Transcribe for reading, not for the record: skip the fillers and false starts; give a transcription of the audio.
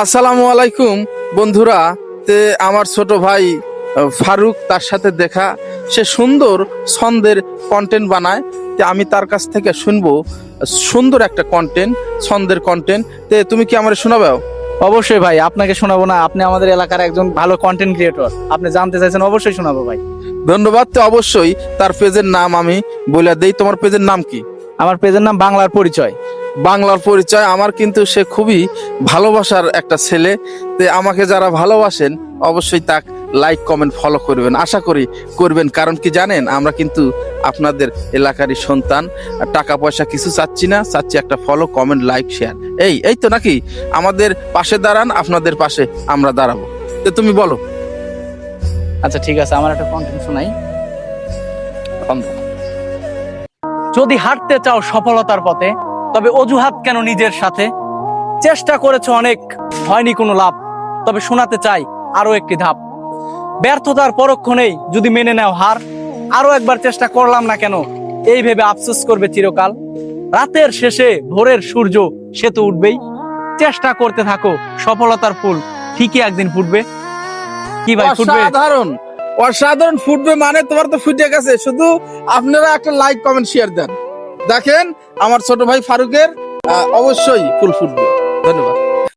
আসসালামু আলাইকুম বন্ধুরা। তে আমার ছোট ভাই ফারুক, তার সাথে দেখা, সে সুন্দর ছন্দের কন্টেন্ট বানায়। তে আমি তার কাছ থেকে শুনবো সুন্দর একটা কন্টেন্ট, ছন্দের কন্টেন্ট। তে তুমি কি আমার শোনাবে? অবশ্যই ভাই, আপনাকে শোনাবো না? আপনি আমাদের এলাকার একজন ভালো কন্টেন্ট ক্রিয়েটর, আপনি জানতে চাইছেন, অবশ্যই শোনাবো ভাই। ধন্যবাদ। তো অবশ্যই তার পেজের নাম আমি বলে দেই। তোমার পেজের নাম কি? আমার পেজের নাম বাংলার পরিচয়। বাংলার পরিচয়। আমার কিন্তু সে খুবই ভালোবাসার একটা ছেলে। তে আমাকে যারা ভালোবাসেন অবশ্যই তাকে লাইক কমেন্ট ফলো করবেন, আশা করি করবেন। কারণ কি জানেন, আমরা কিন্তু আপনাদের এলাকারই সন্তান। টাকা পয়সা কিছু চাচ্ছি না, চাচ্ছি একটা ফলো কমেন্ট লাইক শেয়ার। এই তো নাকি? আমাদের পাশে দাঁড়ান, আপনাদের পাশে আমরা দাঁড়াবো। তো তুমি বলো। আচ্ছা ঠিক আছে, আমার একটা কন্টেন্ট শোনাই। যদি হাঁটতে চাও সফলতার পথে, তবে অজুহাত কেন নিজের সাথে? চেষ্টা করেছো অনেক, হয়নি কোনো লাভ, তবে শোনাতে চাই আরো একটি ধাপ। ব্যর্থতার পরক্ষণেই যদি মেনে নাও হার, আরো একবার চেষ্টা করলাম না কেন, এই ভেবে আফসোস করবে চিরকাল। রাতের শেষে ভোরের সূর্য সে তো উঠবেই। চেষ্টা করতে থাকো, সফলতার ফুল ঠিকই একদিন ফুটবে। কি ভাই, ফুটবে? অসাধারণ, অসাধারণ ফুটবে। মানে তোমার তো ফুটে গেছে, শুধু আপনারা একটা লাইক কমেন্ট শেয়ার দেন। দেখেন আমার ছোট ভাই ফারুকের অবশ্যই ফুল ফুটবে। ধন্যবাদ।